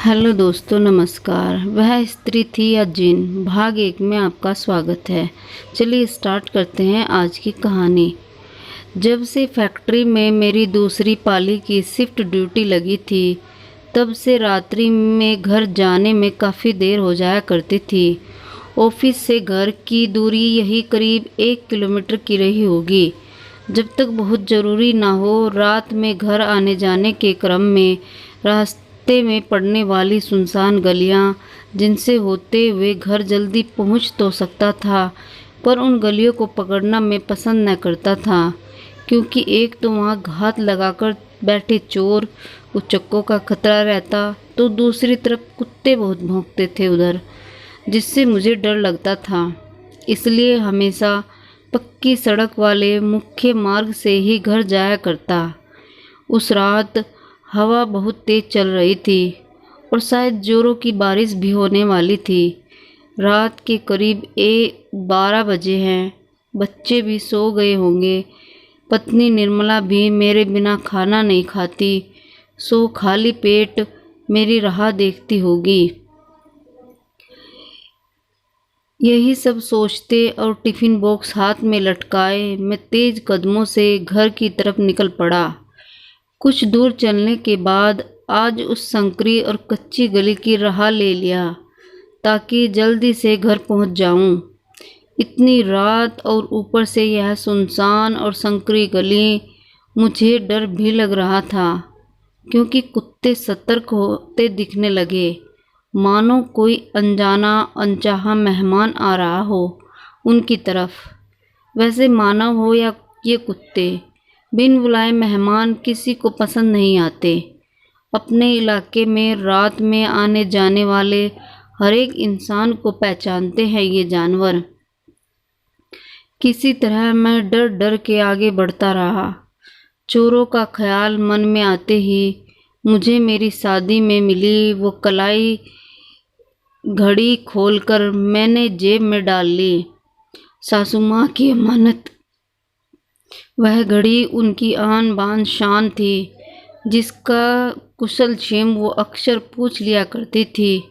Hello दोस्तों, नमस्कार। वह स्त्री थी या जिन, भाग 1 में आपका स्वागत है। चलिए स्टार्ट करते हैं आज की कहानी। जब से फैक्ट्री में मेरी दूसरी पाली की शिफ्ट ड्यूटी लगी थी, तब से रात्रि में घर जाने में काफ़ी देर हो जाया करती थी। ऑफिस से घर की दूरी यही करीब 1 किलोमीटर की रही होगी। जब तक बहुत ज़रूरी ना हो, रात में घर आने जाने के क्रम में रास्ते में पड़ने वाली सुनसान गलियां, जिनसे होते हुए घर जल्दी पहुंच तो सकता था, पर उन गलियों को पकड़ना मैं पसंद न करता था, क्योंकि एक तो वहां घात लगाकर बैठे चोर उचक्कों का खतरा रहता, तो दूसरी तरफ कुत्ते बहुत भौंकते थे उधर, जिससे मुझे डर लगता था। इसलिए हमेशा पक्की सड़क वाले मुख्य मार्ग से ही घर जाया करता। उस रात हवा बहुत तेज चल रही थी और शायद जोरों की बारिश भी होने वाली थी। रात के करीब 12 बजे हैं। बच्चे भी सो गए होंगे। पत्नी निर्मला भी मेरे बिना खाना नहीं खाती, सो खाली पेट मेरी राह देखती होगी। यही सब सोचते और टिफ़िन बॉक्स हाथ में लटकाए मैं तेज कदमों से घर की तरफ निकल पड़ा। कुछ दूर चलने के बाद आज उस संकरी और कच्ची गली की राह ले लिया, ताकि जल्दी से घर पहुंच जाऊं। इतनी रात और ऊपर से यह सुनसान और संकरी गली, मुझे डर भी लग रहा था, क्योंकि कुत्ते सतर्क होते दिखने लगे, मानो कोई अनजाना अनचाहा मेहमान आ रहा हो उनकी तरफ। वैसे मानव हो या ये कुत्ते, बिन बुलाए मेहमान किसी को पसंद नहीं आते। अपने इलाके में रात में आने जाने वाले हर एक इंसान को पहचानते हैं ये जानवर। किसी तरह मैं डर डर के आगे बढ़ता रहा। चोरों का ख्याल मन में आते ही मुझे मेरी शादी में मिली वो कलाई घड़ी खोलकर मैंने जेब में डाल ली। सासू माँ की अमानत। वह घड़ी उनकी आन बान शान थी, जिसका कुशल क्षेम वो अक्सर पूछ लिया करती थी,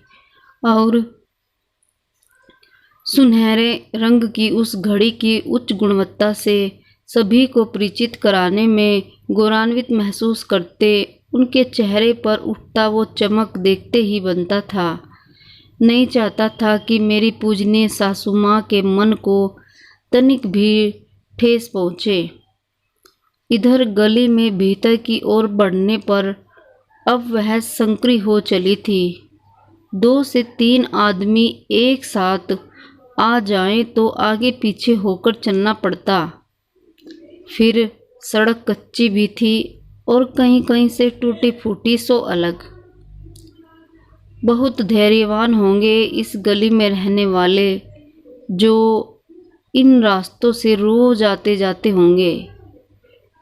और सुनहरे रंग की उस घड़ी की उच्च गुणवत्ता से सभी को परिचित कराने में गौरवान्वित महसूस करते उनके चेहरे पर उठता वो चमक देखते ही बनता था। नहीं चाहता था कि मेरी पूजनीय सासू माँ के मन को तनिक भी ठेस पहुँचे। इधर गली में भीतर की ओर बढ़ने पर अब वह संकरी हो चली थी। 2 से 3 आदमी एक साथ आ जाएं तो आगे पीछे होकर चलना पड़ता। फिर सड़क कच्ची भी थी और कहीं कहीं से टूटी फूटी सो अलग। बहुत धैर्यवान होंगे इस गली में रहने वाले, जो इन रास्तों से रोज आते जाते होंगे।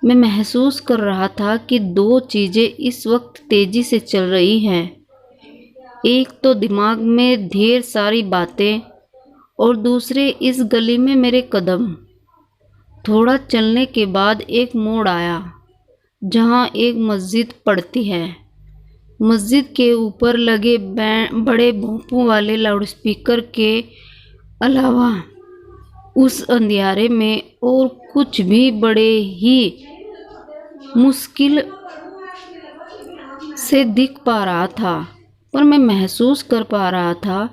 मैं महसूस कर रहा था कि 2 चीज़ें इस वक्त तेजी से चल रही हैं। एक तो दिमाग में ढेर सारी बातें, और दूसरे इस गली में मेरे कदम। थोड़ा चलने के बाद एक मोड़ आया, जहां एक मस्जिद पड़ती है। मस्जिद के ऊपर लगे बड़े भोंपू वाले लाउडस्पीकर के अलावा उस अंधियारे में और कुछ भी बड़े ही मुश्किल से दिख पा रहा था। पर मैं महसूस कर पा रहा था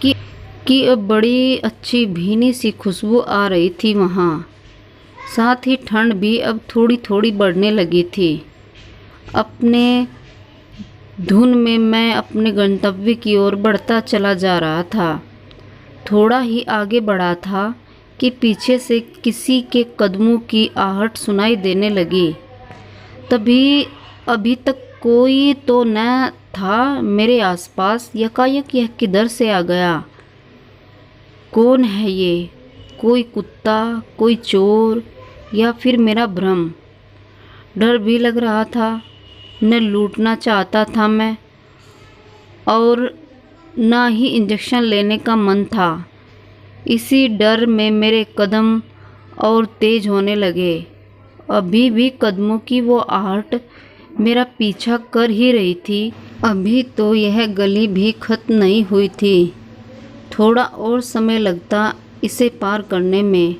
कि अब बड़ी अच्छी भीनी सी खुशबू आ रही थी वहाँ। साथ ही ठंड भी अब थोड़ी थोड़ी बढ़ने लगी थी। अपने धुन में मैं अपने गंतव्य की ओर बढ़ता चला जा रहा था। थोड़ा ही आगे बढ़ा था कि पीछे से किसी के कदमों की आहट सुनाई देने लगी। तभी अभी तक कोई तो न था मेरे आसपास। यकायक यह किधर से आ गया? कौन है ये? कोई कुत्ता, कोई चोर, या फिर मेरा भ्रम? डर भी लग रहा था। न लूटना चाहता था मैं, और न ही इंजेक्शन लेने का मन था। इसी डर में मेरे कदम और तेज होने लगे। अभी भी कदमों की वो आहट मेरा पीछा कर ही रही थी। अभी तो यह गली भी खत्म नहीं हुई थी। थोड़ा और समय लगता इसे पार करने में।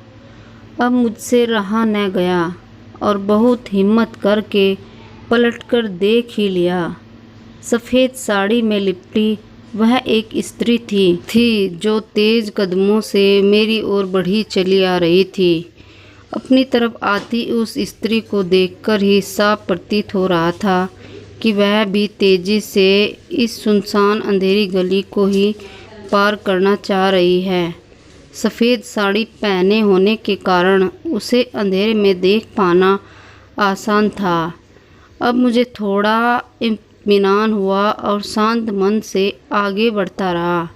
अब मुझसे रहा न गया और बहुत हिम्मत करके पलटकर देख ही लिया। सफ़ेद साड़ी में लिपटी वह एक स्त्री थी जो तेज कदमों से मेरी ओर बढ़ी चली आ रही थी। अपनी तरफ आती उस स्त्री को देखकर ही साफ प्रतीत हो रहा था कि वह भी तेजी से इस सुनसान अंधेरी गली को ही पार करना चाह रही है। सफ़ेद साड़ी पहने होने के कारण उसे अंधेरे में देख पाना आसान था। अब मुझे थोड़ा इत्मीनान हुआ और शांत मन से आगे बढ़ता रहा।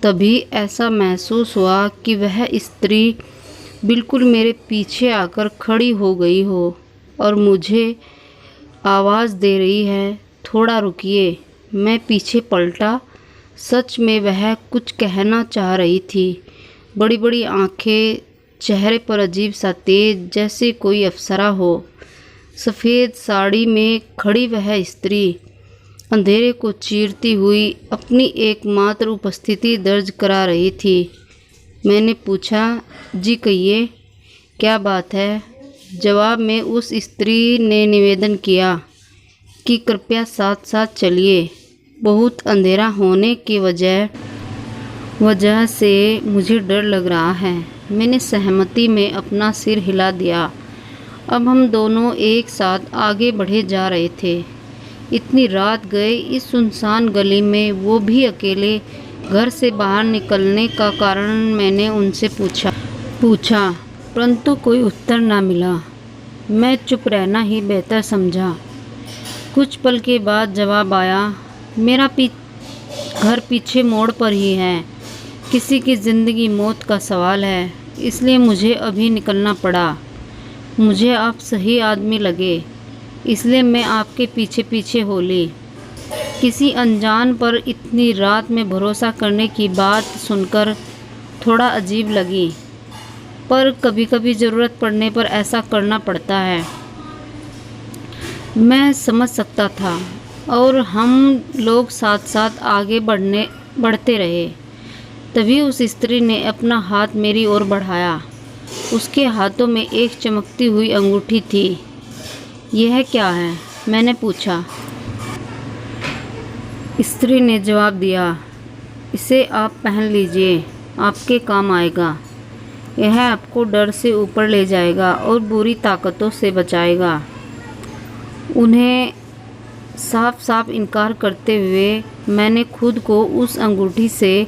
तभी ऐसा महसूस हुआ कि वह स्त्री बिल्कुल मेरे पीछे आकर खड़ी हो गई हो और मुझे आवाज़ दे रही है, थोड़ा रुकिए। मैं पीछे पलटा। सच में वह कुछ कहना चाह रही थी। बड़ी बड़ी आंखें, चेहरे पर अजीब सा तेज, जैसे कोई अप्सरा हो। सफ़ेद साड़ी में खड़ी वह स्त्री अंधेरे को चीरती हुई अपनी एकमात्र उपस्थिति दर्ज करा रही थी। मैंने पूछा, जी कहिए, क्या बात है? जवाब में उस स्त्री ने निवेदन किया कि कृपया साथ साथ चलिए। बहुत अंधेरा होने की वजह से मुझे डर लग रहा है। मैंने सहमति में अपना सिर हिला दिया। अब हम दोनों एक साथ आगे बढ़े जा रहे थे। इतनी रात गए इस सुनसान गली में, वो भी अकेले। घर से बाहर निकलने का कारण मैंने उनसे पूछा, परंतु कोई उत्तर ना मिला। मैं चुप रहना ही बेहतर समझा। कुछ पल के बाद जवाब आया, मेरा घर पीछे मोड़ पर ही है। किसी की ज़िंदगी मौत का सवाल है, इसलिए मुझे अभी निकलना पड़ा। मुझे आप सही आदमी लगे, इसलिए मैं आपके पीछे पीछे हो ली। किसी अनजान पर इतनी रात में भरोसा करने की बात सुनकर थोड़ा अजीब लगी, पर कभी कभी ज़रूरत पड़ने पर ऐसा करना पड़ता है। मैं समझ सकता था और हम लोग साथ साथ आगे बढ़ते रहे। तभी उस स्त्री ने अपना हाथ मेरी ओर बढ़ाया। उसके हाथों में एक चमकती हुई अंगूठी थी। यह क्या है? मैंने पूछा। स्त्री ने जवाब दिया, इसे आप पहन लीजिए, आपके काम आएगा। यह आपको डर से ऊपर ले जाएगा और बुरी ताकतों से बचाएगा। उन्हें साफ साफ इनकार करते हुए मैंने खुद को उस अंगूठी से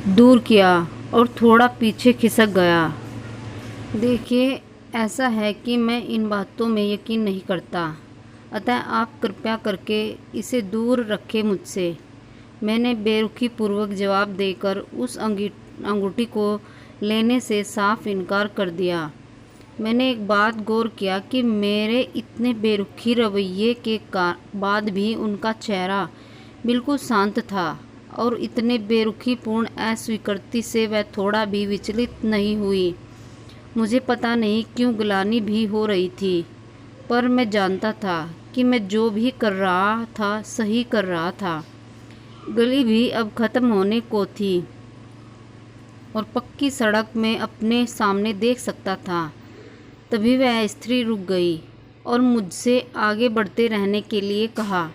दूर किया और थोड़ा पीछे खिसक गया। देखिए, ऐसा है कि मैं इन बातों में यकीन नहीं करता, अतः आप कृपया करके इसे दूर रखें मुझसे। मैंने बेरुखी पूर्वक जवाब देकर उस अंगूठी को लेने से साफ इनकार कर दिया। मैंने एक बात गौर किया कि मेरे इतने बेरुखी रवैये के बाद भी उनका चेहरा बिल्कुल शांत था और इतने बेरुखीपूर्ण अस्वीकृति से वह थोड़ा भी विचलित नहीं हुई। मुझे पता नहीं क्यों ग्लानि भी हो रही थी, पर मैं जानता था कि मैं जो भी कर रहा था सही कर रहा था। गली भी अब ख़त्म होने को थी और पक्की सड़क में अपने सामने देख सकता था। तभी वह स्त्री रुक गई और मुझसे आगे बढ़ते रहने के लिए कहा।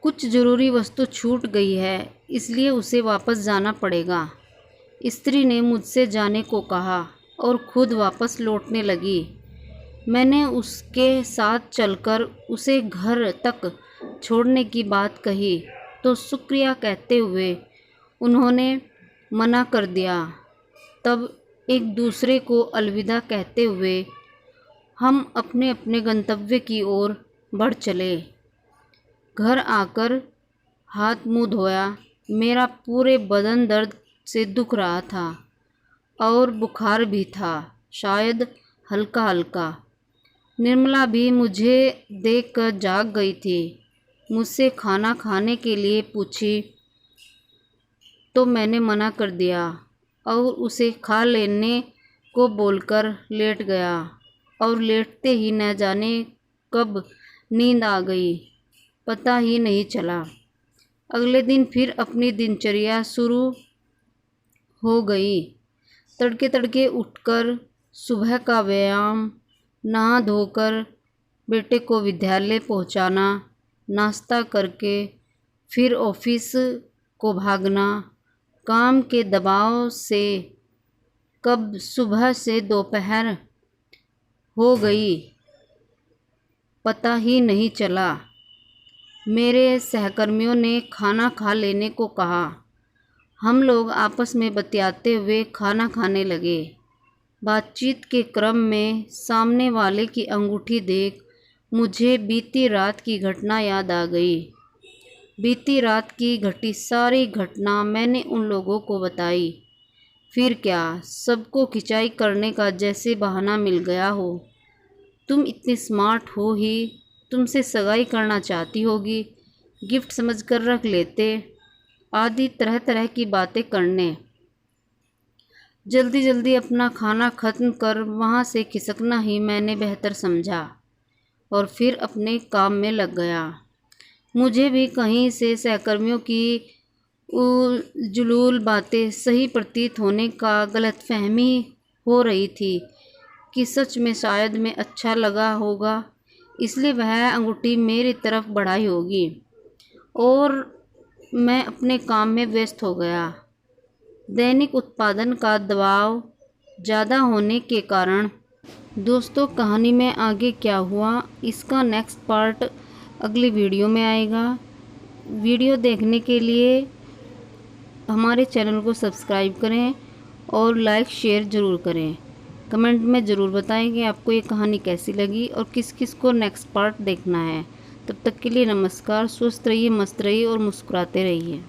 कुछ ज़रूरी वस्तु छूट गई है, इसलिए उसे वापस जाना पड़ेगा। स्त्री ने मुझसे जाने को कहा और खुद वापस लौटने लगी। मैंने उसके साथ चलकर उसे घर तक छोड़ने की बात कही तो शुक्रिया कहते हुए उन्होंने मना कर दिया। तब एक दूसरे को अलविदा कहते हुए हम अपने अपने गंतव्य की ओर बढ़ चले। घर आकर हाथ मुंह धोया। मेरा पूरे बदन दर्द से दुख रहा था और बुखार भी था, शायद हल्का हल्का। निर्मला भी मुझे देखकर जाग गई थी। मुझसे खाना खाने के लिए पूछी तो मैंने मना कर दिया और उसे खा लेने को बोलकर लेट गया और लेटते ही न जाने कब नींद आ गई पता ही नहीं चला। अगले दिन फिर अपनी दिनचर्या शुरू हो गई। तड़के तड़के उठकर सुबह का व्यायाम, नहा धोकर बेटे को विद्यालय पहुंचाना, नाश्ता करके फिर ऑफिस को भागना, काम के दबाव से कब सुबह से दोपहर हो गई पता ही नहीं चला। मेरे सहकर्मियों ने खाना खा लेने को कहा। हम लोग आपस में बतियाते हुए खाना खाने लगे। बातचीत के क्रम में सामने वाले की अंगूठी देख मुझे बीती रात की घटना याद आ गई। बीती रात की घटी सारी घटना मैंने उन लोगों को बताई। फिर क्या, सबको खिंचाई करने का जैसे बहाना मिल गया हो। तुम इतनी स्मार्ट हो ही, तुमसे सगाई करना चाहती होगी, गिफ्ट समझकर रख लेते, आदि तरह तरह की बातें करने। जल्दी जल्दी अपना खाना खत्म कर वहाँ से खिसकना ही मैंने बेहतर समझा और फिर अपने काम में लग गया। मुझे भी कहीं से सहकर्मियों की जुलूल बातें सही प्रतीत होने का गलतफहमी हो रही थी कि सच में शायद मैं अच्छा लगा होगा, इसलिए वह अंगूठी मेरी तरफ बढ़ाई होगी और मैं अपने काम में व्यस्त हो गया। दैनिक उत्पादन का दबाव ज़्यादा होने के कारण दोस्तों, कहानी में आगे क्या हुआ इसका नेक्स्ट पार्ट अगली वीडियो में आएगा। वीडियो देखने के लिए हमारे चैनल को सब्सक्राइब करें और लाइक शेयर ज़रूर करें। कमेंट में ज़रूर बताएं कि आपको ये कहानी कैसी लगी और किस किस को नेक्स्ट पार्ट देखना है। तब तक के लिए नमस्कार। स्वस्थ रहिए, मस्त रहिए और मुस्कुराते रहिए।